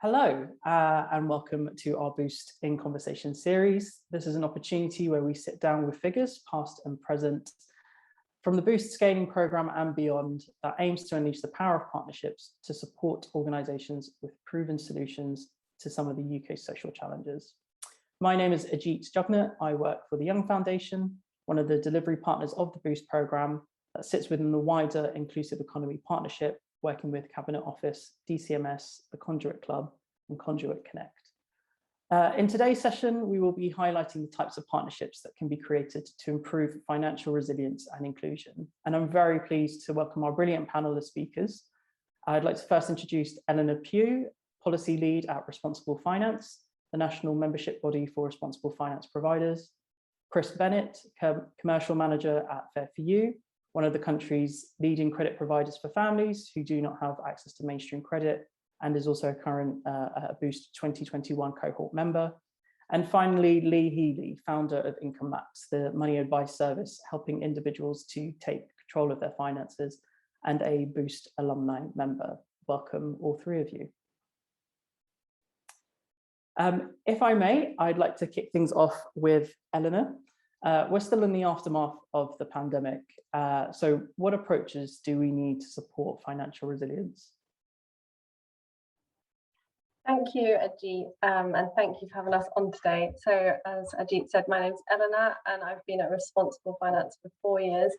Hello, and welcome to our Boost in Conversation series. This is an opportunity where we sit down with figures, past and present, from the Boost scaling programme and beyond, that aims to unleash the power of partnerships to support organisations with proven solutions to some of the UK's social challenges. My name is Ajeet Jugnauth. I work for the Young Foundation, one of the delivery partners of the Boost programme that sits within the wider Inclusive Economy Partnership, working with Cabinet Office, DCMS, the Conduit Club, and Conduit Connect. In today's session, we will be highlighting the types of partnerships that can be created to improve financial resilience and inclusion. And I'm very pleased to welcome our brilliant panel of speakers. I'd like to first introduce Eleanor Pughe, Policy Lead at Responsible Finance, the national membership body for responsible finance providers; Chris Bennett, Commercial Manager at Fair for You, one of the country's leading credit providers for families who do not have access to mainstream credit, and is also a current Boost 2021 cohort member. And finally, Healy, founder of IncomeMax, the money advice service helping individuals to take control of their finances, and a Boost Alumni member. Welcome, all three of you. If I may, I'd like to kick things off with Eleanor. We're still in the aftermath of the pandemic. So what approaches do we need to support financial resilience? Thank you, Ajeet, and thank you for having us on today. So as Ajeet said, my name's Eleanor, and I've been at Responsible Finance for 4 years,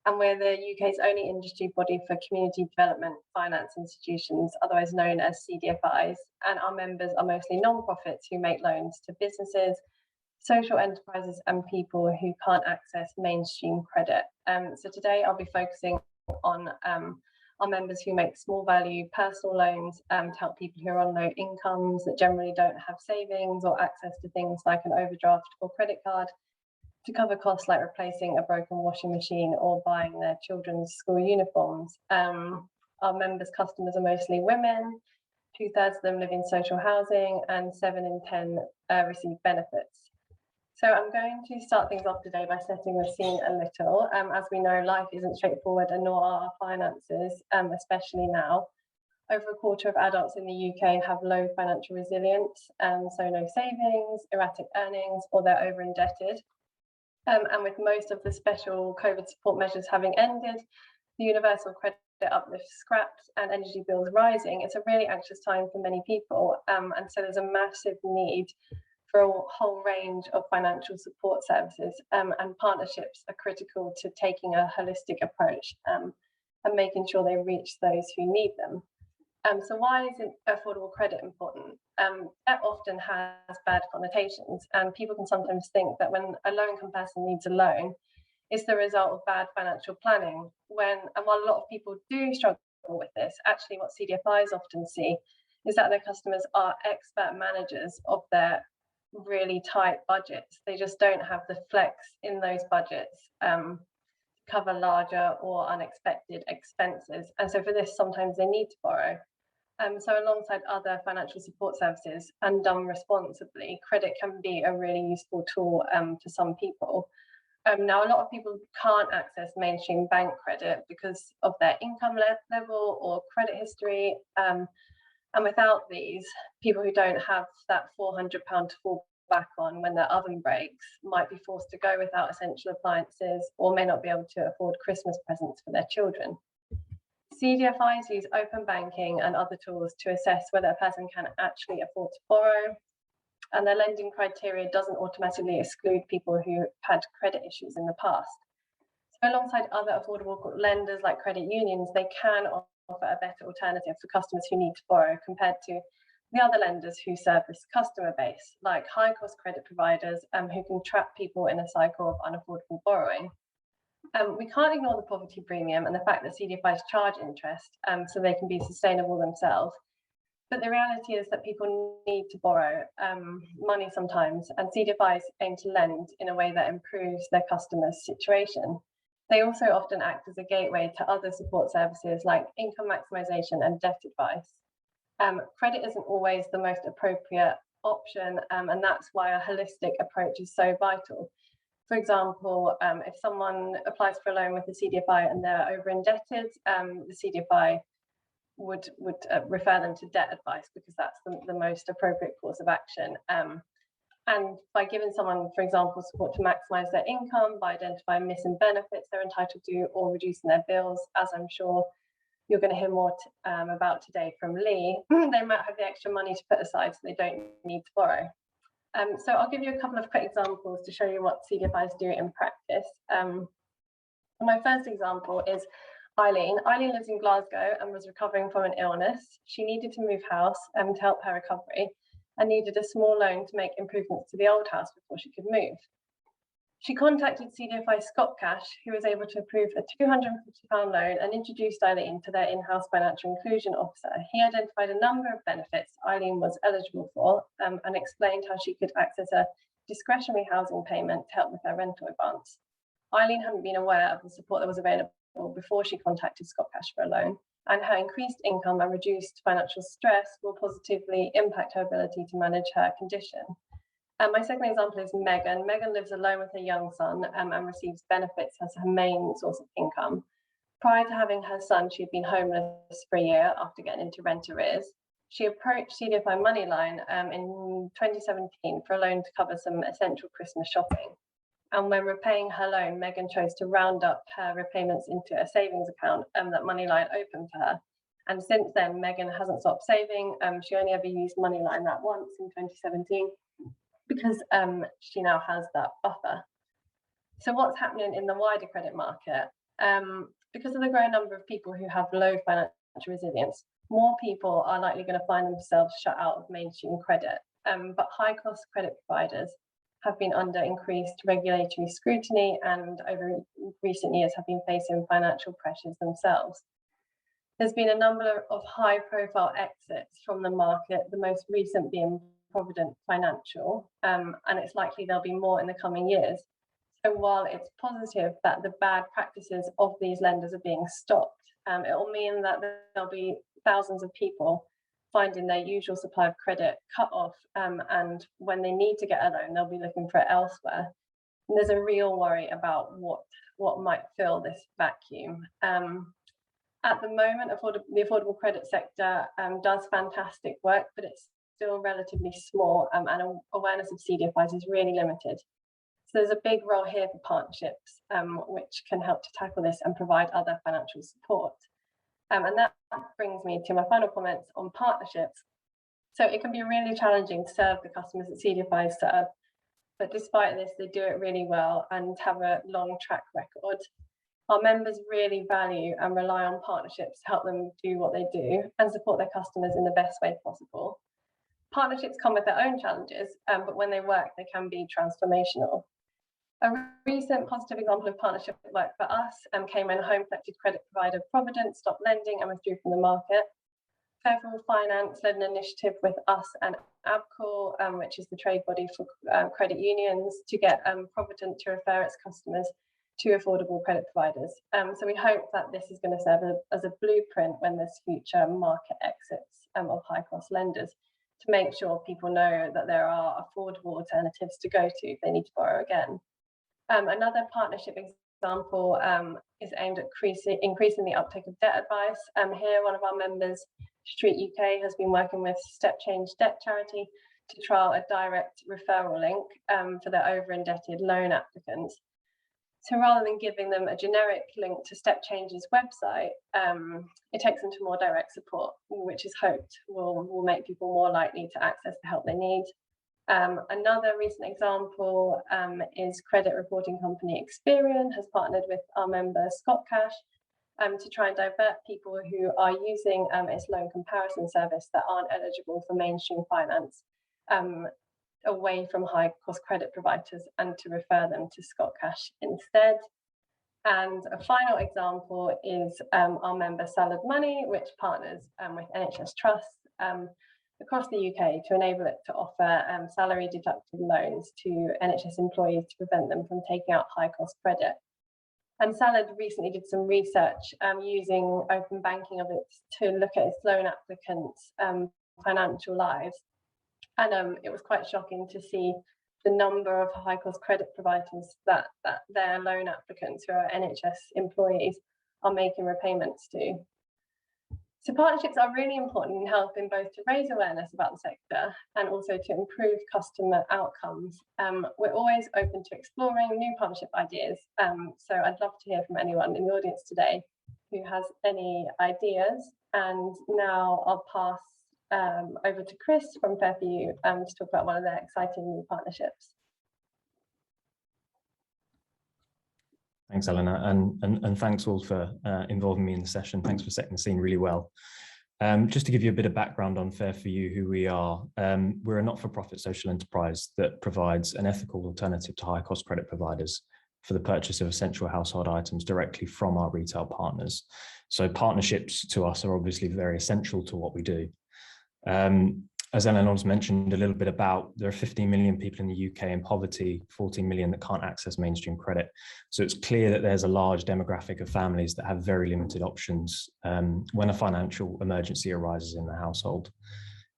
and we're the UK's only industry body for community development finance institutions, otherwise known as CDFIs, and our members are mostly non-profits who make loans to businesses, social enterprises and people who can't access mainstream credit. So today I'll be focusing on our members who make small value personal loans to help people who are on low incomes that generally don't have savings or access to things like an overdraft or credit card, to cover costs like replacing a broken washing machine or buying their children's school uniforms. Our members' customers are mostly women, 2/3 of them live in social housing, and 7 in 10 receive benefits. So I'm going to start things off today by setting the scene a little. As we know, life isn't straightforward, and nor are our finances, especially now. Over a quarter of adults in the UK have low financial resilience, so no savings, erratic earnings, or they're over indebted. And with most of the special COVID support measures having ended, the universal credit uplift scrapped, and energy bills rising, it's a really anxious time for many people. And so there's a massive need for a whole range of financial support services, and partnerships are critical to taking a holistic approach and making sure they reach those who need them. So why is affordable credit important? Debt often has bad connotations, and people can sometimes think that when a low-income person needs a loan, it's the result of bad financial planning. And while a lot of people do struggle with this, actually what CDFIs often see is that their customers are expert managers of their really tight budgets. They just don't have the flex in those budgets to cover larger or unexpected expenses. And so for this, sometimes they need to borrow. So alongside other financial support services, and done responsibly, credit can be a really useful tool to some people. Now, a lot of people can't access mainstream bank credit because of their income level or credit history. And without these, people who don't have that £400 to fall back on when their oven breaks might be forced to go without essential appliances, or may not be able to afford Christmas presents for their children. CDFIs use open banking and other tools to assess whether a person can actually afford to borrow, and their lending criteria doesn't automatically exclude people who had credit issues in the past. So alongside other affordable lenders like credit unions, they can offer a better alternative for customers who need to borrow compared to the other lenders who serve this customer base, like high-cost credit providers who can trap people in a cycle of unaffordable borrowing. We can't ignore the poverty premium and the fact that CDFIs charge interest so they can be sustainable themselves. But the reality is that people need to borrow money sometimes, and CDFIs aim to lend in a way that improves their customers' situation. They also often act as a gateway to other support services like income maximisation and debt advice. Credit isn't always the most appropriate option, and that's why a holistic approach is so vital. For example, if someone applies for a loan with the CDFI and they're over indebted, the CDFI would refer them to debt advice, because that's the most appropriate course of action. And by giving someone, for example, support to maximise their income, by identifying missing benefits they're entitled to, or reducing their bills, as I'm sure you're going to hear more about today from Lee, they might have the extra money to put aside so they don't need to borrow. So I'll give you a couple of quick examples to show you what CDFIs do in practice. My first example is Eileen. Eileen lives in Glasgow and was recovering from an illness. She needed to move house to help her recovery, and needed a small loan to make improvements to the old house before she could move. She contacted CDFI Scott Cash, who was able to approve a £250 loan and introduced Eileen to their in-house financial inclusion officer. He identified a number of benefits Eileen was eligible for and explained how she could access a discretionary housing payment to help with her rental advance. Eileen hadn't been aware of the support that was available before she contacted Scott Cash for a loan, and her increased income and reduced financial stress will positively impact her ability to manage her condition. My second example is Megan. Megan lives alone with her young son and receives benefits as her main source of income. Prior to having her son, she had been homeless for a year after getting into rent arrears. She approached CDFI Moneyline in 2017 for a loan to cover some essential Christmas shopping. And when repaying her loan, Megan chose to round up her repayments into a savings account that Moneyline opened for her. And since then, Megan hasn't stopped saving. She only ever used Moneyline that once in 2017. Because she now has that buffer. So what's happening in the wider credit market? Because of the growing number of people who have low financial resilience, more people are likely going to find themselves shut out of mainstream credit. But high-cost credit providers have been under increased regulatory scrutiny, and over recent years have been facing financial pressures themselves. There's been a number of high-profile exits from the market, the most recent being Provident Financial, and it's likely there'll be more in the coming years. So while it's positive that the bad practices of these lenders are being stopped, it will mean that there'll be thousands of people finding their usual supply of credit cut off, and when they need to get a loan, they'll be looking for it elsewhere. And there's a real worry about what might fill this vacuum. At the moment, the affordable credit sector does fantastic work, but it's still relatively small, and awareness of CDFIs is really limited. So there's a big role here for partnerships, which can help to tackle this and provide other financial support. And that brings me to my final comments on partnerships. So it can be really challenging to serve the customers that CDFIs serve, but despite this, they do it really well and have a long track record. Our members really value and rely on partnerships to help them do what they do and support their customers in the best way possible. Partnerships come with their own challenges, but when they work, they can be transformational. A recent positive example of partnership work for us came when home collected credit provider Provident stopped lending and withdrew from the market. Fairfield Finance led an initiative with us and ABCOR, which is the trade body for credit unions, to get Provident to refer its customers to affordable credit providers. So we hope that this is going to serve as a blueprint when there's future market exits of high-cost lenders, to make sure people know that there are affordable alternatives to go to if they need to borrow again. Another partnership example is aimed at increasing the uptake of debt advice. Here, one of our members, Street UK, has been working with Step Change Debt Charity to trial a direct referral link for their over-indebted loan applicants. So rather than giving them a generic link to Step Change's website, it takes them to more direct support, which is hoped will make people more likely to access the help they need. Another recent example is credit reporting company Experian has partnered with our member Scott Cash to try and divert people who are using its loan comparison service that aren't eligible for mainstream finance away from high cost credit providers and to refer them to Scott Cash instead. And a final example is our member Salad Money, which partners with NHS Trusts across the UK to enable it to offer salary deducted loans to NHS employees to prevent them from taking out high cost credit. And Salad recently did some research using open banking of it to look at its loan applicants' financial lives. And it was quite shocking to see the number of high cost credit providers that their loan applicants who are NHS employees are making repayments to. So partnerships are really important in helping both to raise awareness about the sector and also to improve customer outcomes. We're always open to exploring new partnership ideas. So I'd love to hear from anyone in the audience today who has any ideas. And now I'll pass over to Chris from Fair For You to talk about one of their exciting new partnerships. Thanks, Eleanor, and thanks all for involving me in the session. Thanks for setting the scene really well. Just to give you a bit of background on Fair For You, who we are, we're a not-for-profit social enterprise that provides an ethical alternative to high-cost credit providers for the purchase of essential household items directly from our retail partners. So partnerships to us are obviously very essential to what we do. As Eleanor's mentioned a little bit about, there are 15 million people in the UK in poverty, 14 million that can't access mainstream credit. So it's clear that there's a large demographic of families that have very limited options when a financial emergency arises in the household.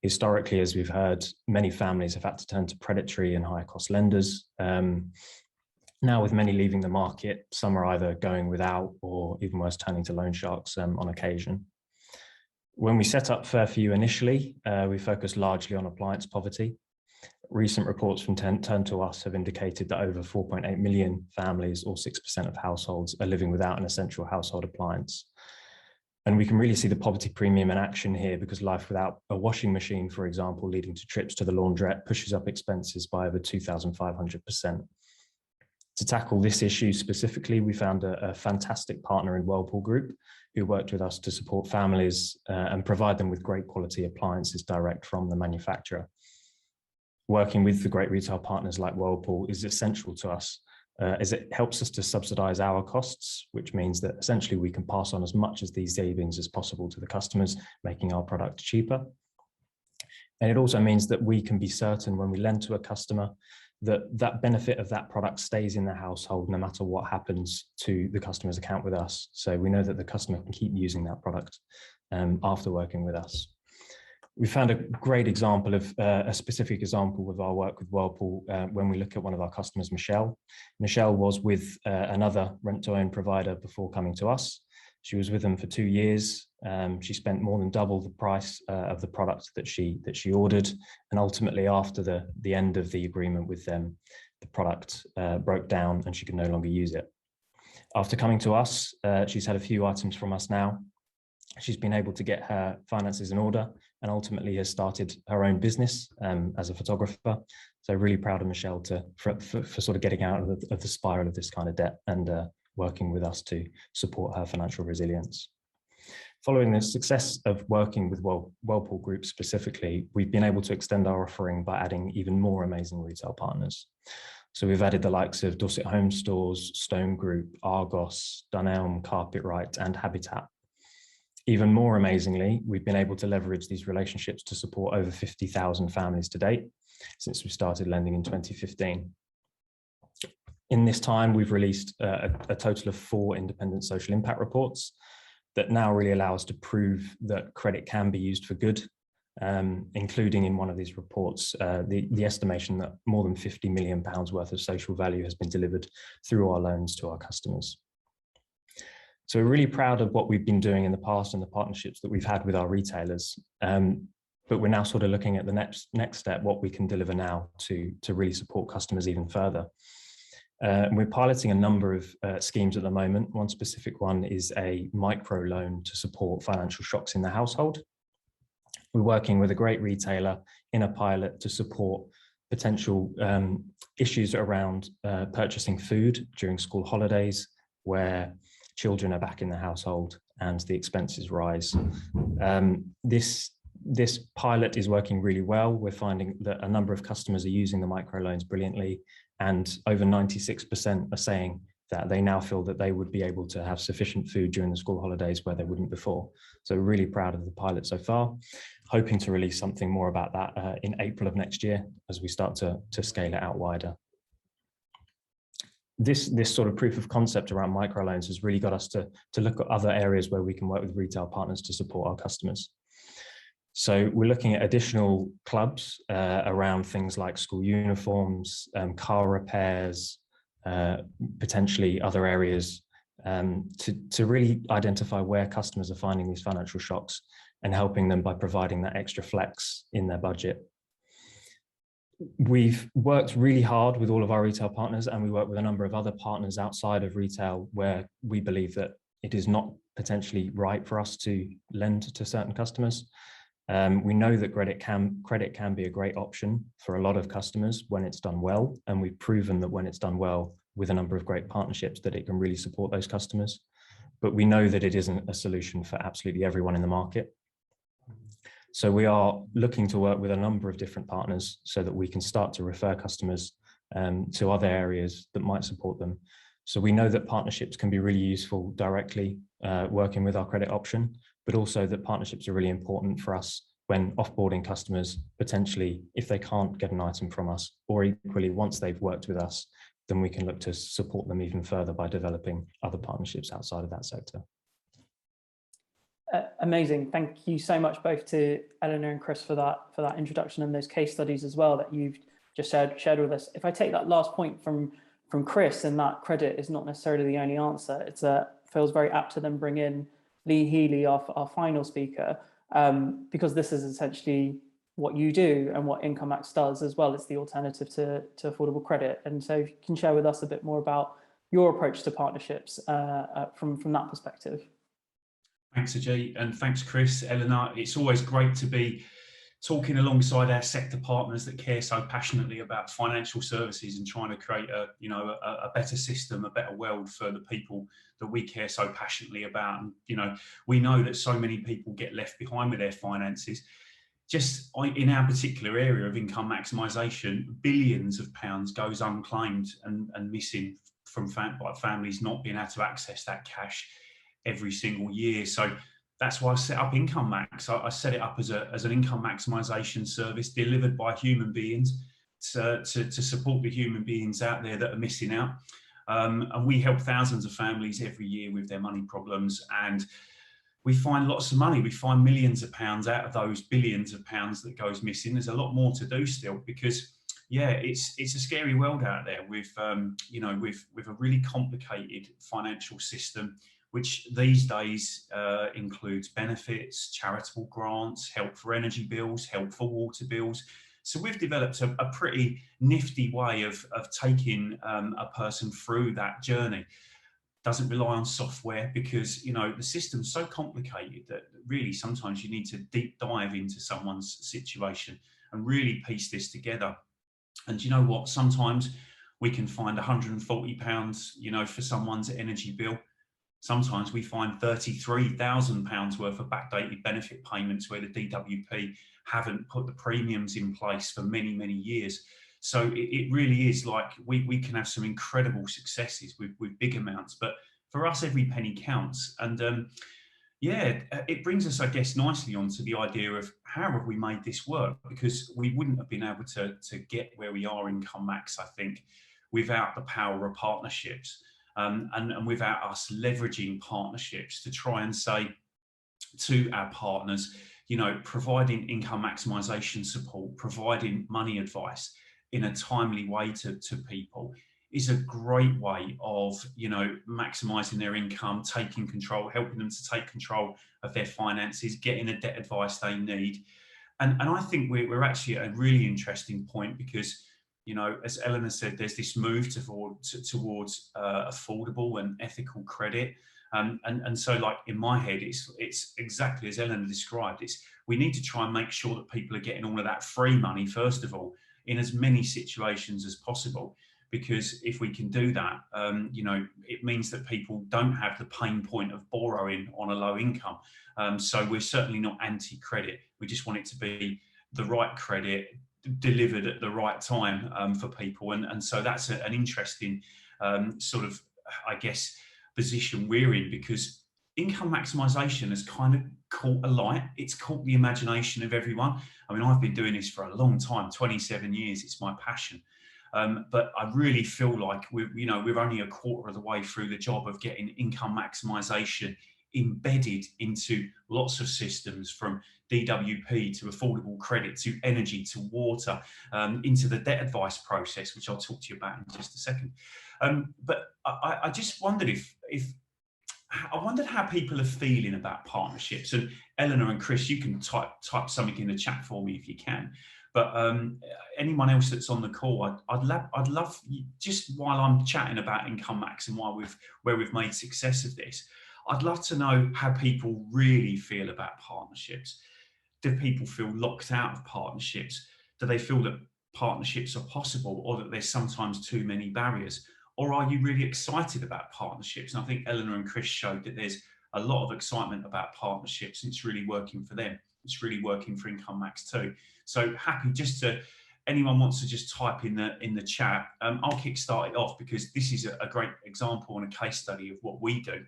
Historically, as we've heard, many families have had to turn to predatory and high cost lenders. Now with many leaving the market, some are either going without or even worse, turning to loan sharks on occasion. When we set up Fair For You initially, we focused largely on appliance poverty. Recent reports from Turn to Us have indicated that over 4.8 million families, or 6% of households, are living without an essential household appliance. And we can really see the poverty premium in action here, because life without a washing machine, for example, leading to trips to the laundrette, pushes up expenses by over 2,500%. To tackle this issue specifically, we found a fantastic partner in Whirlpool Group who worked with us to support families and provide them with great quality appliances direct from the manufacturer. Working with the great retail partners like Whirlpool is essential to us as it helps us to subsidize our costs, which means that essentially we can pass on as much of these savings as possible to the customers, making our product cheaper. And it also means that we can be certain when we lend to a customer that that benefit of that product stays in the household no matter what happens to the customer's account with us. So we know that the customer can keep using that product after working with us. We found a great example of a specific example with our work with Whirlpool when we look at one of our customers, Michelle. Michelle was with another rent-to-own provider before coming to us. She was with them for 2 years. She spent more than double the price of the product that she ordered, and ultimately, after the end of the agreement with them, the product broke down and she could no longer use it. After coming to us, she's had a few items from us now. She's been able to get her finances in order and ultimately has started her own business as a photographer. So really proud of Michelle for sort of getting out of the spiral of this kind of debt and working with us to support her financial resilience. Following the success of working with Whirlpool Group specifically, we've been able to extend our offering by adding even more amazing retail partners. So we've added the likes of Dorset Home Stores, Stone Group, Argos, Dunelm, Carpetright, and Habitat. Even more amazingly, we've been able to leverage these relationships to support over 50,000 families to date since we started lending in 2015. In this time, we've released a total of 4 independent social impact reports that now really allow us to prove that credit can be used for good, including in one of these reports, the estimation that more than £50 million worth of social value has been delivered through our loans to our customers. So we're really proud of what we've been doing in the past and the partnerships that we've had with our retailers. But we're now sort of looking at the next step, what we can deliver now to really support customers even further. We're piloting a number of schemes at the moment. One specific one is a micro loan to support financial shocks in the household. We're working with a great retailer in a pilot to support potential issues around purchasing food during school holidays, where children are back in the household and the expenses rise. This pilot is working really well. We're finding that a number of customers are using the microloans brilliantly, and over 96% are saying that they now feel that they would be able to have sufficient food during the school holidays where they wouldn't before. So really proud of the pilot so far, hoping to release something more about that in April of next year as we start to scale it out wider. This sort of proof of concept around microloans has really got us to look at other areas where we can work with retail partners to support our customers. So we're looking at additional clubs around things like school uniforms, car repairs, potentially other areas to really identify where customers are finding these financial shocks and helping them by providing that extra flex in their budget. We've worked really hard with all of our retail partners, and we work with a number of other partners outside of retail where we believe that it is not potentially right for us to lend to certain customers. We know that credit can be a great option for a lot of customers when it's done well, and we've proven that when it's done well with a number of great partnerships that it can really support those customers. But we know that it isn't a solution for absolutely everyone in the market. So we are looking to work with a number of different partners so that we can start to refer customers to other areas that might support them. So we know that partnerships can be really useful directly working with our credit option, but also that partnerships are really important for us when offboarding customers, potentially if they can't get an item from us, or equally once they've worked with us, then we can look to support them even further by developing other partnerships outside of that sector. Amazing. Thank you so much both to Eleanor and Chris for that introduction and those case studies as well that you've just shared with us. If I take that last point from Chris, and that credit is not necessarily the only answer, it feels very apt to then bring in Healy, our final speaker, because this is essentially what you do and what IncomeMax does as well. It's the alternative to affordable credit. And so if you can share with us a bit more about your approach to partnerships from that perspective. Thanks, Ajeet, and thanks, Chris, Eleanor. It's always great to be talking alongside our sector partners that care so passionately about financial services and trying to create a better system, a better world for the people that we care so passionately about. And we know that so many people get left behind with their finances. Just in our particular area of income maximisation, billions of pounds goes unclaimed and missing from families not being able to access that cash every single year. So that's why I set up IncomeMax. I set it up as an income maximisation service delivered by human beings to support the human beings out there that are missing out. And we help thousands of families every year with their money problems, and we find lots of money. We find millions of pounds out of those billions of pounds that goes missing. There's a lot more to do still, because it's a scary world out there with with a really complicated financial system, which these days includes benefits, charitable grants, help for energy bills, help for water bills. So we've developed a pretty nifty way of taking a person through that journey. Doesn't rely on software, because the system's so complicated that really sometimes you need to deep dive into someone's situation and really piece this together. And you know what? Sometimes we can find £140, for someone's energy bill. Sometimes we find £33,000 worth of backdated benefit payments where the DWP haven't put the premiums in place for many, many years. So it really is like we can have some incredible successes with big amounts, but for us, every penny counts. And it brings us, I guess, nicely onto the idea of how have we made this work? Because we wouldn't have been able to get where we are in IncomeMax, I think, without the power of partnerships. And without us leveraging partnerships to try and say to our partners, providing income maximisation support, providing money advice in a timely way to people is a great way of, maximising their income, taking control, helping them to take control of their finances, getting the debt advice they need. And I think we're actually at a really interesting point, because as Eleanor said, there's this move towards affordable and ethical credit. And so, like, in my head, it's exactly as Eleanor described. We need to try and make sure that people are getting all of that free money, first of all, in as many situations as possible. Because if we can do that, it means that people don't have the pain point of borrowing on a low income. So we're certainly not anti-credit. We just want it to be the right credit, delivered at the right time for people, and so that's an interesting sort of, I guess, position we're in, because income maximisation has kind of caught a light. It's caught the imagination of everyone. I mean, I've been doing this for a long time, 27 years. It's my passion, but I really feel like we're only a quarter of the way through the job of getting income maximisation embedded into lots of systems, from DWP to affordable credit to energy to water, into the debt advice process, which I'll talk to you about in just a second. But I just wondered if I wondered how people are feeling about partnerships. And Eleanor and Chris, you can type something in the chat for me if you can. But anyone else that's on the call, I'd love just while I'm chatting about IncomeMax and where we've made success of this, I'd love to know how people really feel about partnerships. Do people feel locked out of partnerships? Do they feel that partnerships are possible, or that there's sometimes too many barriers? Or are you really excited about partnerships? And I think Eleanor and Chris showed that there's a lot of excitement about partnerships, and it's really working for them. It's really working for IncomeMax too. So happy just to, anyone wants to just type in the chat. I'll kickstart it off because this is a great example and a case study of what we do.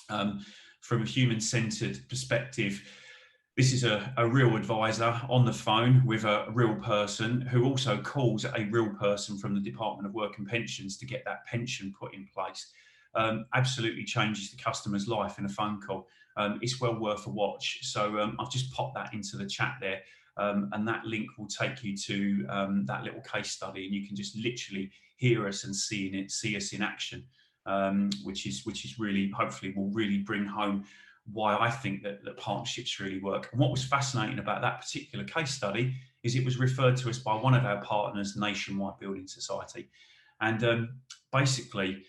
From a human-centered perspective, this is a real advisor on the phone with a real person who also calls a real person from the Department of Work and Pensions to get that pension put in place. Absolutely changes the customer's life in a phone call. It's well worth a watch. So I've just popped that into the chat there, and that link will take you to that little case study, and you can just literally hear us and see us in action, which is really, hopefully will really bring home why I think that partnerships really work. And what was fascinating about that particular case study is it was referred to us by one of our partners, Nationwide Building Society. And basically,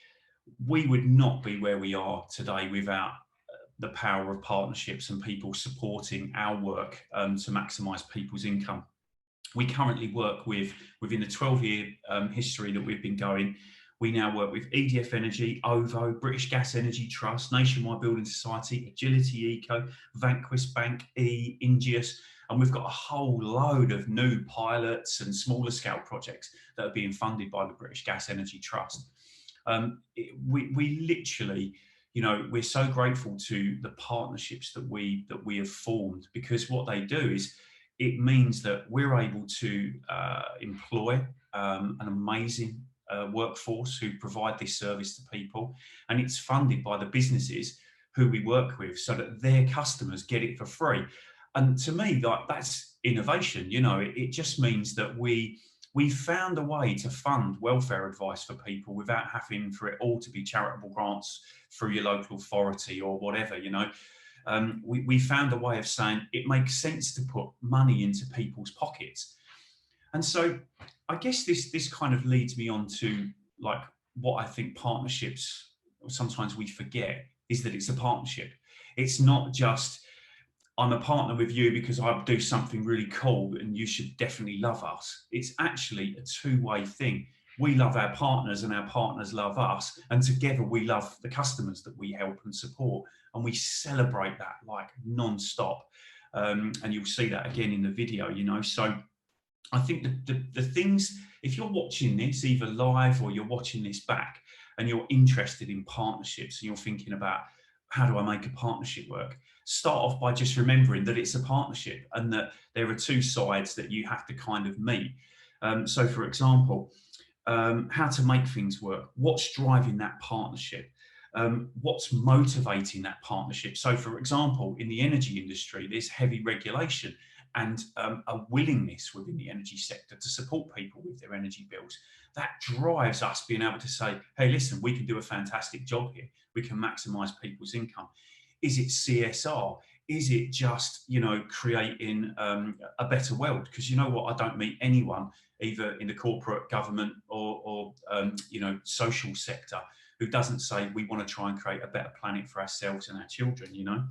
we would not be where we are today without the power of partnerships and people supporting our work to maximise people's income. We currently work within the 12-year history that we've been going, we now work with EDF Energy, OVO, British Gas Energy Trust, Nationwide Building Society, Agility Eco, Vanquis Bank, Ingeus, and we've got a whole load of new pilots and smaller scale projects that are being funded by the British Gas Energy Trust. We literally, you know, we're so grateful to the partnerships that we have formed, because what they do is it means that we're able to employ an amazing workforce who provide this service to people, and it's funded by the businesses who we work with so that their customers get it for free. And to me, like, that's innovation. You know, it just means that we found a way to fund welfare advice for people without having for it all to be charitable grants through your local authority or whatever, you know. We found a way of saying it makes sense to put money into people's pockets. And so I guess this kind of leads me on to, like, what I think partnerships, sometimes we forget, is that it's a partnership. It's not just, I'm a partner with you because I do something really cool and you should definitely love us. It's actually a two-way thing. We love our partners and our partners love us, and together we love the customers that we help and support, and we celebrate that like non-stop. And you'll see that again in the video, you know. So I think the things, if you're watching this either live or you're watching this back and you're interested in partnerships and you're thinking about how do I make a partnership work, start off by just remembering that it's a partnership and that there are two sides that you have to kind of meet. So for example, how to make things work, what's driving that partnership, what's motivating that partnership. So for example, in the energy industry, there's heavy regulation and a willingness within the energy sector to support people with their energy bills. That drives us being able to say, hey, listen, we can do a fantastic job here. We can maximize people's income. Is it CSR? Is it just, you know, creating a better world? Because you know what, I don't meet anyone, either in the corporate, government or you know, social sector, who doesn't say we want to try and create a better planet for ourselves and our children, you know.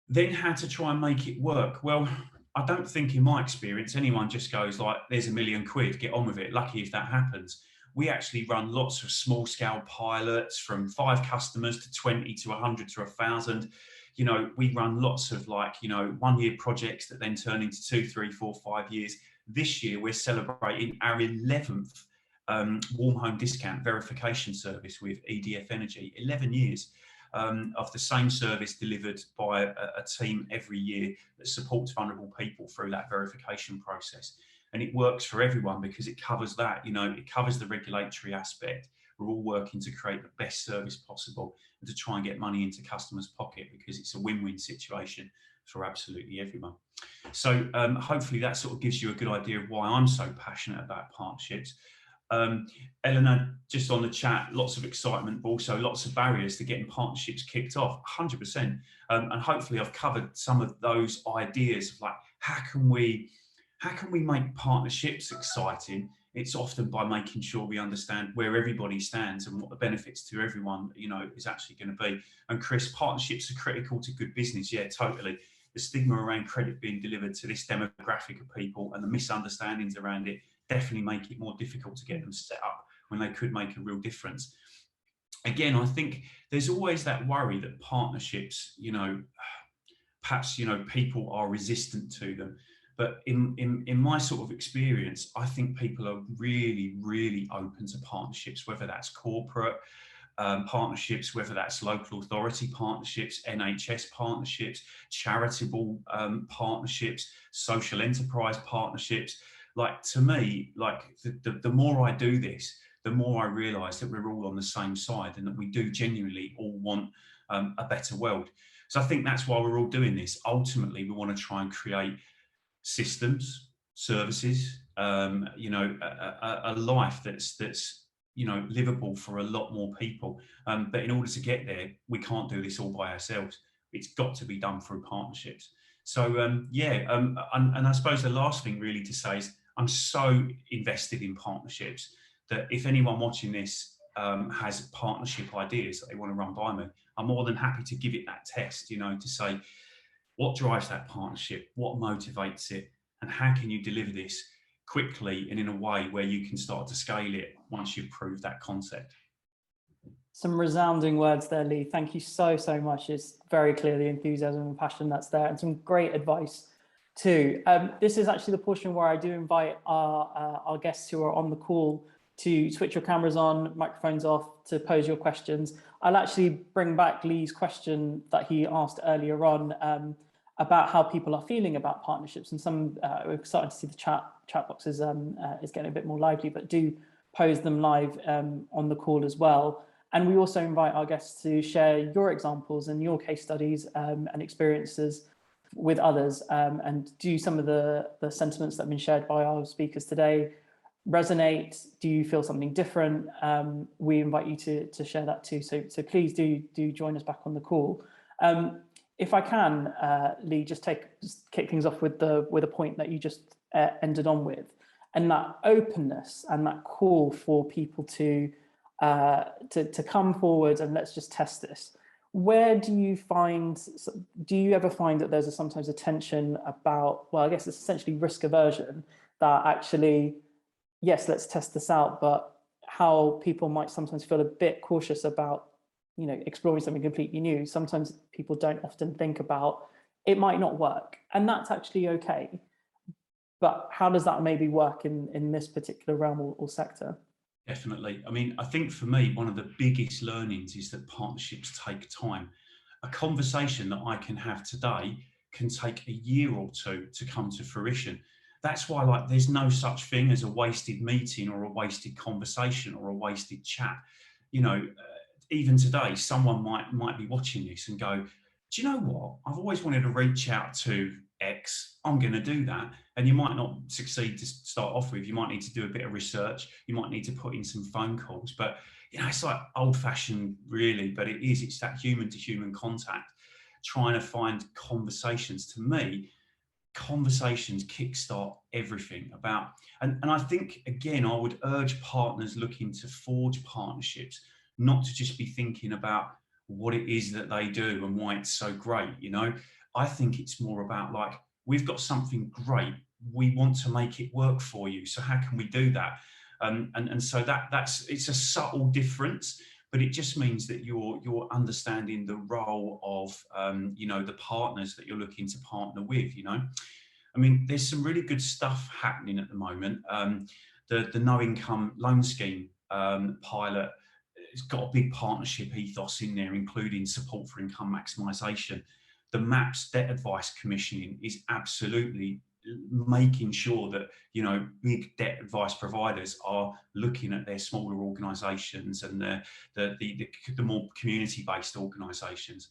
Then how to try and make it work? Well, I don't think in my experience, anyone just goes like, there's £1 million, get on with it. Lucky if that happens. We actually run lots of small scale pilots from 5 customers to 20 to 100 to 1,000. You know, we run lots of, like, you know, 1-year projects that then turn into 2, 3, 4, 5 years. This year, we're celebrating our 11th warm home discount verification service with EDF Energy. 11 years. Of the same service delivered by a team every year that supports vulnerable people through that verification process. And it works for everyone because it covers that, you know, it covers the regulatory aspect. We're all working to create the best service possible and to try and get money into customers' pocket, because it's a win-win situation for absolutely everyone. So hopefully that sort of gives you a good idea of why I'm so passionate about partnerships. Eleanor, just on the chat, lots of excitement, but also lots of barriers to getting partnerships kicked off, 100%. And hopefully I've covered some of those ideas of like, how can we make partnerships exciting? It's often by making sure we understand where everybody stands and what the benefits to everyone, is actually going to be. And Chris, partnerships are critical to good business. Yeah, totally. The stigma around credit being delivered to this demographic of people and the misunderstandings around it definitely make it more difficult to get them set up when they could make a real difference. Again, I think there's always that worry that partnerships, perhaps, people are resistant to them. But in my sort of experience, I think people are really, really open to partnerships, whether that's corporate partnerships, whether that's local authority partnerships, NHS partnerships, charitable partnerships, social enterprise partnerships. Like, to me, like the more I do this, the more I realise that we're all on the same side and that we do genuinely all want a better world. So I think that's why we're all doing this. Ultimately, we want to try and create systems, services, a life that's livable for a lot more people. But in order to get there, we can't do this all by ourselves. It's got to be done through partnerships. So and I suppose the last thing really to say is I'm so invested in partnerships that if anyone watching this has partnership ideas that they want to run by me, I'm more than happy to give it that test, to say, what drives that partnership? What motivates it? And how can you deliver this quickly and in a way where you can start to scale it once you've proved that concept? Some resounding words there, Lee. Thank you so much. It's very clear the enthusiasm and passion that's there, and some great advice too. This is actually the portion where I do invite our guests who are on the call to switch your cameras on, microphones off, to pose your questions. I'll actually bring back Lee's question that he asked earlier on about how people are feeling about partnerships, and some we're starting to see the chat box is getting a bit more lively, but do pose them live on the call as well. And we also invite our guests to share your examples and your case studies and experiences with others, and do some of the sentiments that have been shared by our speakers today resonate? Do you feel something different? We invite you to share that too. So please do join us back on the call. If I can, Lee, just kick things off with a point that you just ended on with, and that openness and that call for people to come forward and let's just test this. Where do you ever find that there's sometimes a tension about, well, I guess it's essentially risk aversion, that actually, yes, let's test this out, but how people might sometimes feel a bit cautious about, exploring something completely new. Sometimes people don't often think about it might not work, and that's actually okay. But how does that maybe work in this particular realm or sector? Definitely. I mean, I think for me, one of the biggest learnings is that partnerships take time. A conversation that I can have today can take a year or two to come to fruition. That's why, there's no such thing as a wasted meeting or a wasted conversation or a wasted chat. Even today, someone might be watching this and go, do you know what? I've always wanted to reach out to X. I'm going to do that. And you might not succeed to start off with. You might need to do a bit of research. You might need to put in some phone calls. But, it's like old-fashioned, really. But it's that human-to-human contact, trying to find conversations. To me, conversations kickstart everything about. And I think, again, I would urge partners looking to forge partnerships not to just be thinking about what it is that they do and why it's so great. I think it's more about we've got something great, we want to make it work for you, so how can we do that? And so it's a subtle difference, but it just means that you're understanding the role of the partners that you're looking to partner with. I mean, there's some really good stuff happening at the moment. The no income loan scheme pilot, it's got a big partnership ethos in there, including support for income maximisation. The MAPS debt advice commissioning is absolutely making sure that big debt advice providers are looking at their smaller organisations and the more community-based organisations.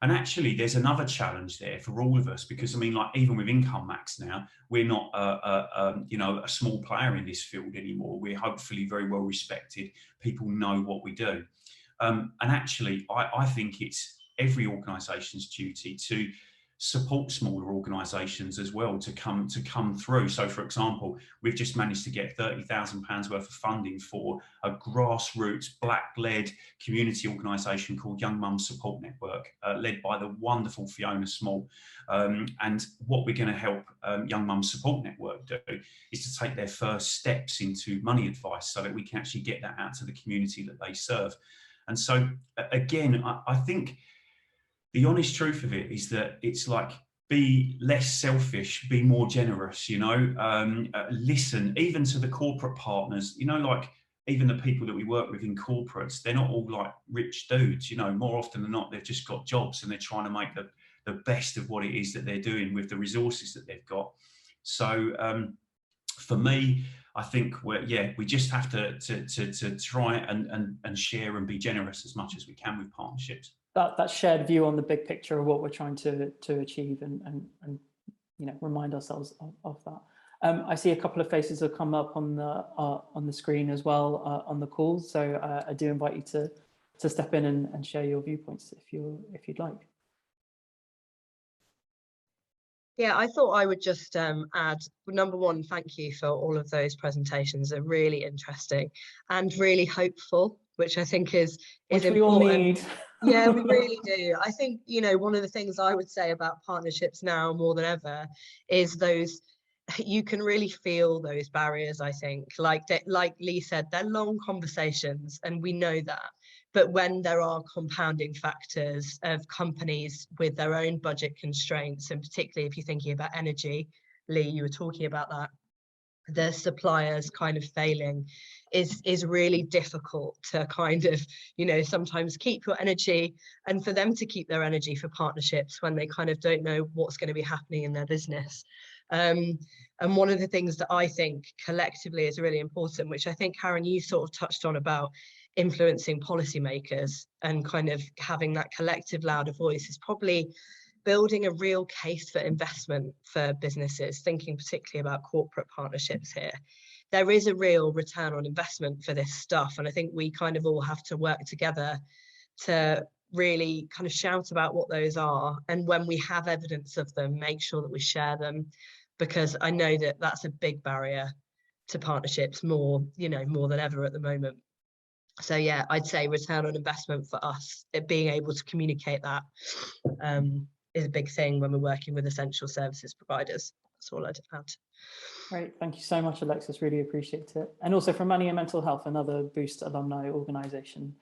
And actually, there's another challenge there for all of us, because I mean, like, even with IncomeMax now, we're not a small player in this field anymore. We're hopefully very well respected. People know what we do, and actually, I think it's every organisation's duty to support smaller organisations as well to come through. So, for example, we've just managed to get £30,000 worth of funding for a grassroots black-led community organisation called Young Mums Support Network, led by the wonderful Fiona Small. And what we're going to help Young Mums Support Network do is to take their first steps into money advice, so that we can actually get that out to the community that they serve. And so, again, I think the honest truth of it is that it's like, be less selfish, be more generous, listen even to the corporate partners, like even the people that we work with in corporates, they're not all like rich dudes, more often than not, they've just got jobs and they're trying to make the best of what it is that they're doing with the resources that they've got. So for me, I think we just have to try and share and be generous as much as we can with partnerships. That shared view on the big picture of what we're trying to achieve and remind ourselves of that. I see a couple of faces have come up on the screen as well on the call, so I do invite you to step in and share your viewpoints if you'd like. Yeah, I thought I would just add, number one, thank you for all of those presentations. They're really interesting and really hopeful, which I think is important. We all need. Yeah, we really do. I think, one of the things I would say about partnerships now more than ever is you can really feel those barriers, I think. Like Lee said, they're long conversations and we know that. But when there are compounding factors of companies with their own budget constraints, and particularly if you're thinking about energy, Lee, you were talking about that, the suppliers kind of failing is really difficult to kind of, sometimes keep your energy, and for them to keep their energy for partnerships when they kind of don't know what's going to be happening in their business. And one of the things that I think collectively is really important, which I think, Karen, you sort of touched on about influencing policymakers and kind of having that collective louder voice, is probably building a real case for investment for businesses, thinking particularly about corporate partnerships here. There is a real return on investment for this stuff. And I think we kind of all have to work together to really kind of shout about what those are. And when we have evidence of them, make sure that we share them, because I know that that's a big barrier to partnerships more than ever at the moment. So yeah, I'd say return on investment for us, being able to communicate that is a big thing when we're working with essential services providers. That's all I'd add. Great, thank you so much, Alexis, really appreciate it. And also for Money and Mental Health, another Boost alumni organisation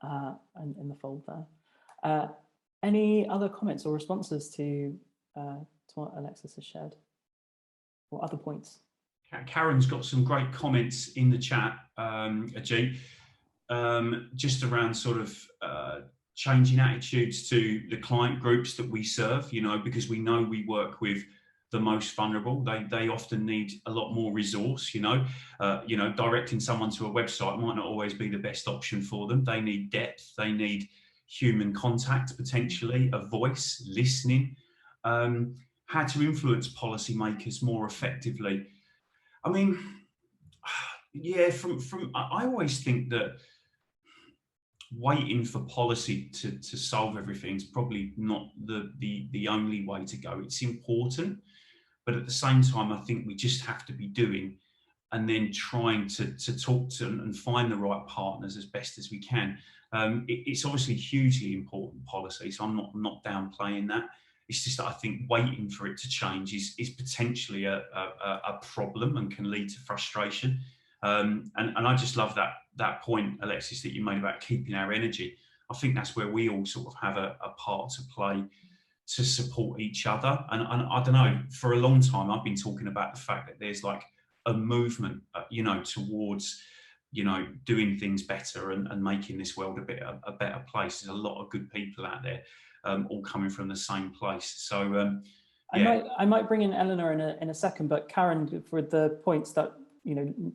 in the fold there. Any other comments or responses to what Alexis has shared, or other points? Karen's got some great comments in the chat, Ajeet, just around sort of changing attitudes to the client groups that we serve, because we know we work with the most vulnerable. They often need a lot more resource, directing someone to a website might not always be the best option for them. They need depth, they need human contact, potentially a voice, listening, how to influence policymakers more effectively. I mean, yeah, I always think that waiting for policy to solve everything is probably not the only way to go. It's important, but at the same time, I think we just have to be doing, and then trying to talk to and find the right partners as best as we can. It's obviously hugely important policy, so I'm not downplaying that. It's just that I think waiting for it to change is potentially a problem and can lead to frustration. And I just love that point, Alexis, that you made about keeping our energy. I think that's where we all sort of have a part to play to support each other. And I don't know, for a long time, I've been talking about the fact that there's like a movement, towards, doing things better and making this world a better place. There's a lot of good people out there, all coming from the same place. So yeah. I might bring in Eleanor in a second, but Karen, for the points that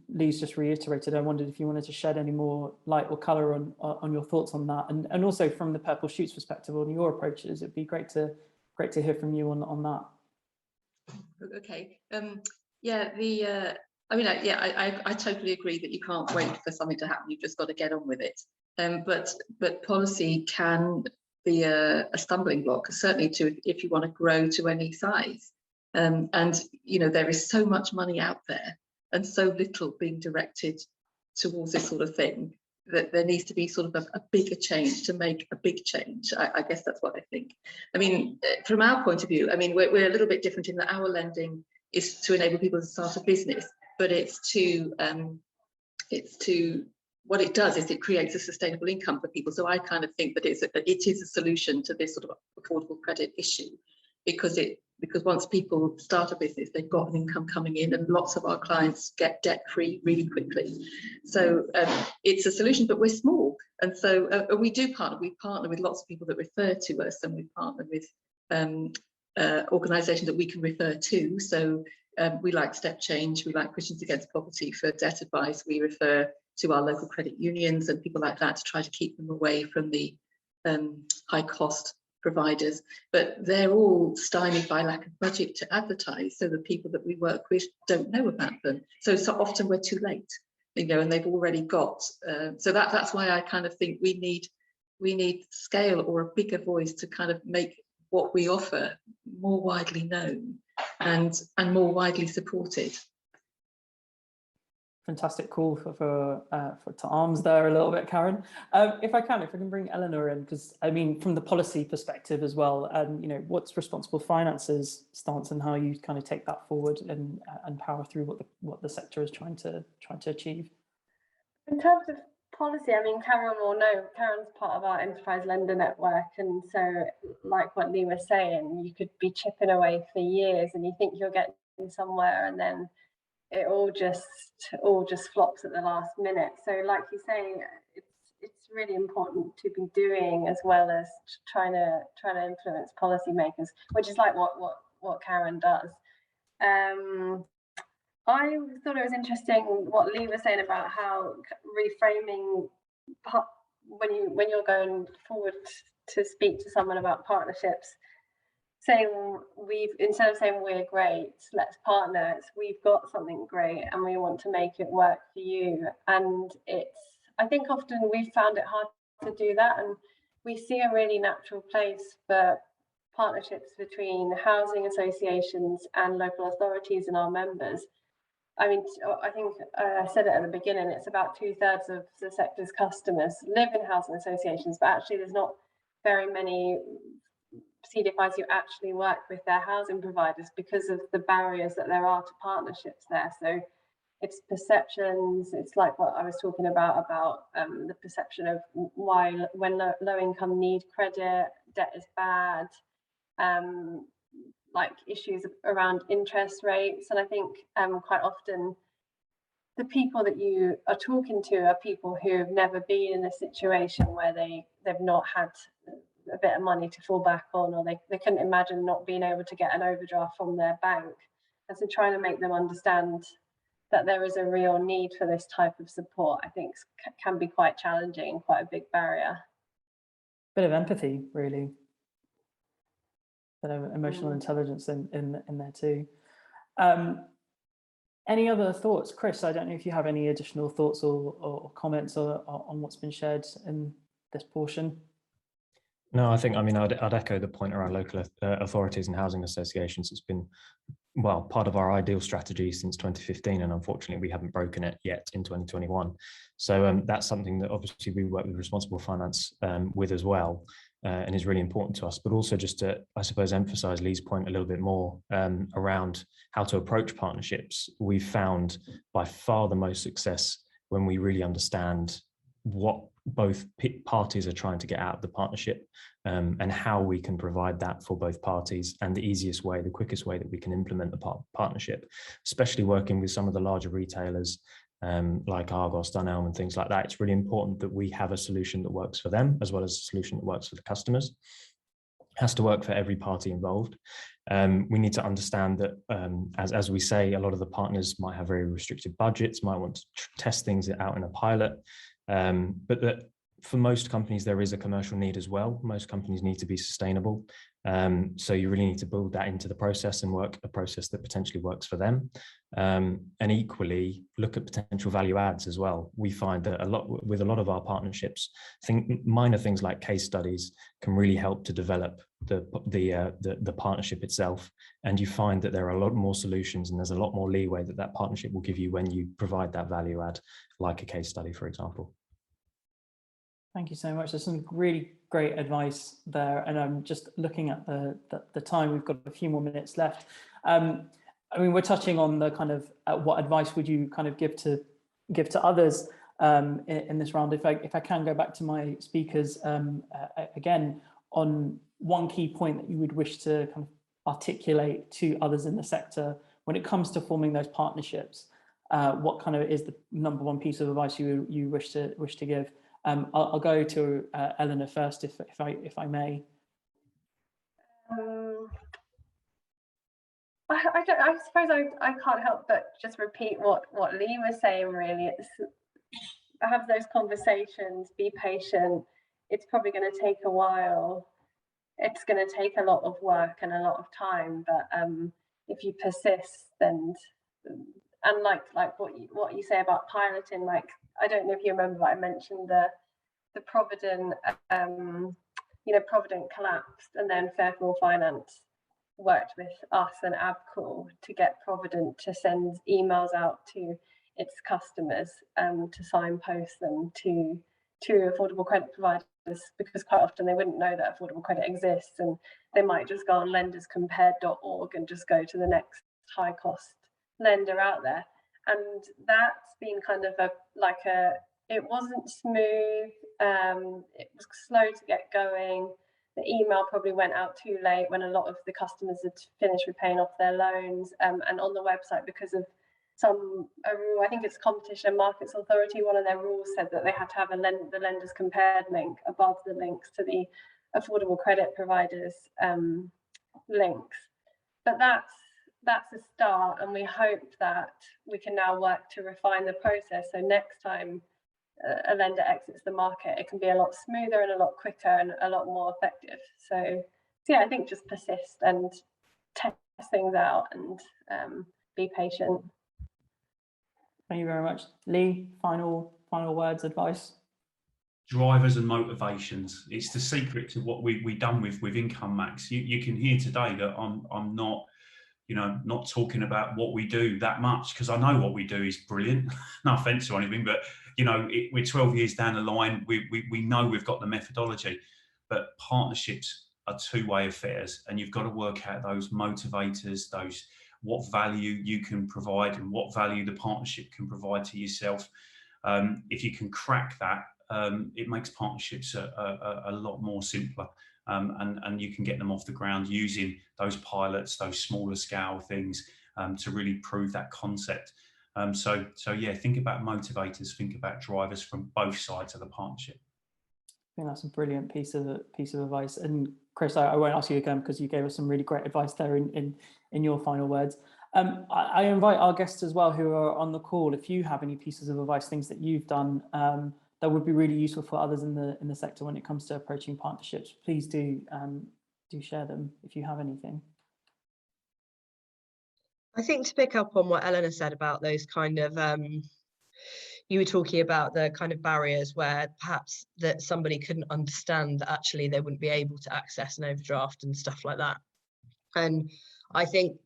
Lee's just reiterated, I wondered if you wanted to shed any more light or colour on your thoughts on that, and also from the Purple Shoots perspective on your approaches. It'd be great to hear from you on that. Okay. I totally agree that you can't wait for something to happen. You've just got to get on with it. But policy can be a stumbling block, certainly if you want to grow to any size. And there is so much money out there and so little being directed towards this sort of thing that there needs to be sort of a bigger change to make a big change. I guess that's what I think. I mean, from our point of view, I mean, we're a little bit different in that our lending is to enable people to start a business, but it's to what it does is it creates a sustainable income for people. So I kind of think that it is a solution to this sort of affordable credit issue, because once people start a business, they've got an income coming in, and lots of our clients get debt free really quickly. So it's a solution, but we're small, and so we do partner. We partner with lots of people that refer to us, and we partner with organisations that we can refer to. So we like Step Change, we like Christians Against Poverty for debt advice. We refer to our local credit unions and people like that to try to keep them away from the high cost providers, but they're all stymied by lack of budget to advertise, so the people that we work with don't know about them. So often we're too late, and they've already got. So that's why I kind of think we need scale or a bigger voice to kind of make what we offer more widely known and more widely supported. Fantastic call to arms there a little bit, Karen. If I can bring Eleanor in, because I mean, from the policy perspective as well, what's responsible finance's stance and how you kind of take that forward and power through what the sector is trying to achieve. In terms of policy, I mean, Karen will know, Karen's part of our enterprise lender network, and so like what Lee was saying, you could be chipping away for years and you think you're getting somewhere, and then it all just flops at the last minute. So like you say, it's really important to be doing as well as trying to influence policymakers, which is like what Karen does. I thought it was interesting what Lee was saying about how reframing when you're going forward to speak to someone about partnerships, saying instead of saying we're great, let's partner, we've got something great and we want to make it work for you. And I think often we've found it hard to do that, and we see a really natural place for partnerships between housing associations and local authorities and our members. I mean, I think I said it at the beginning, it's about 2/3 of the sector's customers live in housing associations, but actually there's not very many CDFIs who actually work with their housing providers because of the barriers that there are to partnerships there. So it's perceptions, it's like what I was talking about the perception of why when low income need credit, debt is bad, like issues around interest rates. And I think quite often the people that you are talking to are people who have never been in a situation where they've not had a bit of money to fall back on, or they couldn't imagine not being able to get an overdraft from their bank. And so trying to make them understand that there is a real need for this type of support, I think can be quite challenging, quite a big barrier. Bit of empathy, really. Bit of emotional intelligence in there too. Any other thoughts? Chris, I don't know if you have any additional thoughts or comments on what's been shared in this portion. No, I'd echo the point around local authorities and housing associations. It's been, well, part of our ideal strategy since 2015, and unfortunately we haven't broken it yet in 2021. So that's something that obviously we work with responsible finance with as well, and is really important to us. But also just to, I suppose, emphasize Lee's point a little bit more around how to approach partnerships. We've found by far the most success when we really understand what both parties are trying to get out of the partnership, and how we can provide that for both parties, and the easiest way, the quickest way that we can implement the partnership, especially working with some of the larger retailers like Argos, Dunelm and things like that. It's really important that we have a solution that works for them as well as a solution that works for the customers. has to work for every party involved. We need to understand that, as we say, a lot of the partners might have very restricted budgets, might want to test things out in a pilot, but that for most companies, there is a commercial need as well. Most companies need to be sustainable. So you really need to build that into the process and work a process that potentially works for them. And equally, look at potential value adds as well. We find that with a lot of our partnerships, minor things like case studies can really help to develop the partnership itself. And you find that there are a lot more solutions and there's a lot more leeway that partnership will give you when you provide that value add, like a case study, for example. Thank you so much. There's some really great advice there. And I'm just looking at the time, we've got a few more minutes left. I mean, we're touching on the kind of what advice would you kind of give to others in this round. If I can go back to my speakers again, on one key point that you would wish to kind of articulate to others in the sector when it comes to forming those partnerships, what kind of is the number one piece of advice you wish to give? I'll go to Eleanor first, if I may. I suppose I can't help but just repeat what Lee was saying. Really, it's have those conversations, be patient. It's probably going to take a while. It's going to take a lot of work and a lot of time, but if you persist, then, and like what you say about piloting, like, I don't know if you remember, but I mentioned the Provident, Provident collapsed, and then Fairfield Finance worked with us and Abcool to get Provident to send emails out to its customers to signpost them to affordable credit providers, because quite often they wouldn't know that affordable credit exists, and they might just go on lenderscompared.org and just go to the next high cost lender out there. And that's been kind of it wasn't smooth, it was slow to get going. The email probably went out too late when a lot of the customers had finished repaying off their loans, and on the website, because of a rule, I think it's Competition and Markets Authority, one of their rules said that they had to have the lenders compared link above the links to the affordable credit providers links. But that's a start, and we hope that we can now work to refine the process, so next time a lender exits the market, it can be a lot smoother and a lot quicker and a lot more effective. So yeah, I think just persist and test things out and be patient. Thank you very much. Lee, final words, advice? Drivers and motivations. It's the secret to what we've done with IncomeMax. You can hear today that I'm not, not talking about what we do that much, because I know what we do is brilliant. No offense or anything, but we're 12 years down the line. We know we've got the methodology, but partnerships are two-way affairs, and you've got to work out those motivators, what value you can provide and what value the partnership can provide to yourself. If you can crack that, it makes partnerships a lot more simpler, and you can get them off the ground using those pilots, those smaller scale things, to really prove that concept. So yeah, think about motivators, think about drivers from both sides of the partnership. I think that's a brilliant piece of advice. And Chris, I won't ask you again because you gave us some really great advice there in your final words. I invite our guests as well who are on the call, if you have any pieces of advice, things that you've done that would be really useful for others in the sector when it comes to approaching partnerships, please do share them if you have anything. I think to pick up on what Eleanor said about those kind of, you were talking about the kind of barriers where perhaps that somebody couldn't understand that actually they wouldn't be able to access an overdraft and stuff like that. And I think,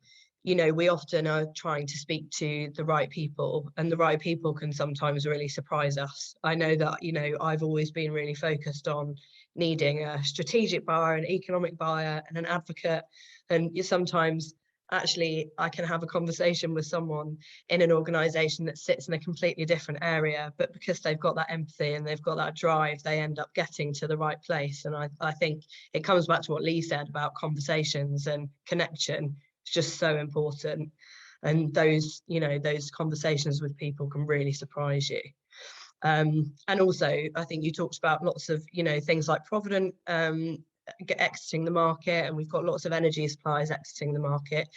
we often are trying to speak to the right people, and the right people can sometimes really surprise us. I know that, I've always been really focused on needing a strategic buyer, an economic buyer, and an advocate. And sometimes actually I can have a conversation with someone in an organisation that sits in a completely different area, but because they've got that empathy and they've got that drive, they end up getting to the right place. And I think it comes back to what Lee said about conversations and connection. It's just so important. And those conversations with people can really surprise you. And also, I think you talked about lots of, things like Provident exiting the market, and we've got lots of energy suppliers exiting the market.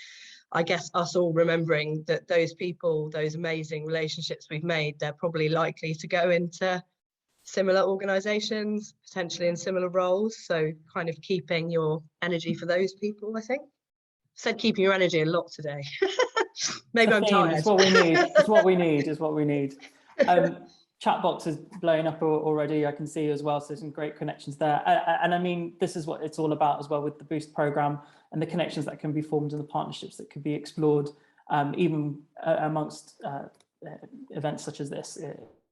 I guess us all remembering that those people, those amazing relationships we've made, they're probably likely to go into similar organizations, potentially in similar roles. So kind of keeping your energy for those people, I think. Said keeping your energy a lot today. Maybe I'm tired. It's what we need. It's what we need. It's what we need. Chat box is blowing up already, I can see as well, so some great connections there. And I mean, this is what it's all about as well with the Boost programme and the connections that can be formed and the partnerships that could be explored, even amongst events such as this.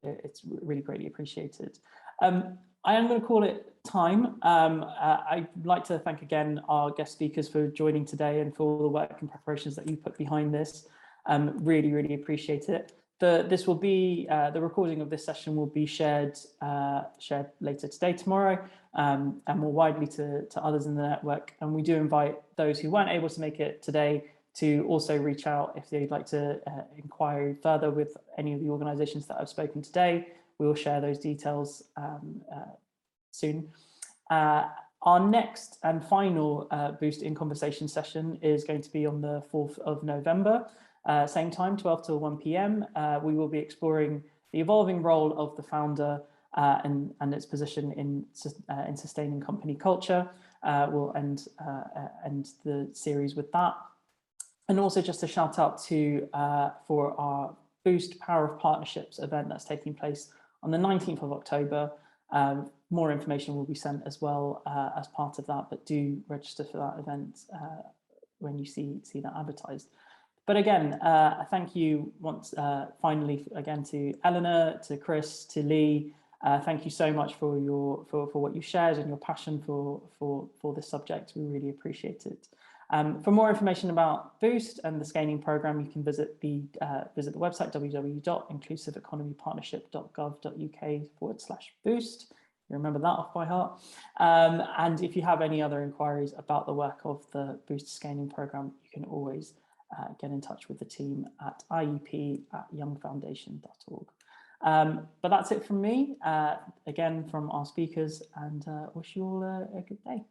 It's really greatly appreciated. I am going to call it time. I'd like to thank again our guest speakers for joining today and for all the work and preparations that you put behind this. Really, really appreciate it. This will be the recording of this session will be shared later today, tomorrow, and more widely to others in the network. And we do invite those who weren't able to make it today to also reach out if they'd like to inquire further with any of the organisations that I've spoken today. We will share those details soon. Our next and final Boost in Conversation session is going to be on the 4th of November. Same time, 12 till 1 p.m. We will be exploring the evolving role of the founder and its position in sustaining company culture. We'll end the series with that. And also just a shout out for our Boost Power of Partnerships event that's taking place on the 19th of October. More information will be sent as well as part of that, but do register for that event when you see that advertised. But again, thank you finally again to Eleanor, to Chris, to Lee. Thank you so much for what you shared and your passion for this subject. We really appreciate it. For more information about Boost and the scaling program, you can visit the website www.inclusiveeconomypartnership.gov.uk/boost. You remember that off by heart. And if you have any other inquiries about the work of the Boost scaling program, you can always get in touch with the team at iep@youngfoundation.org. But that's it from me, again from our speakers, and wish you all a good day.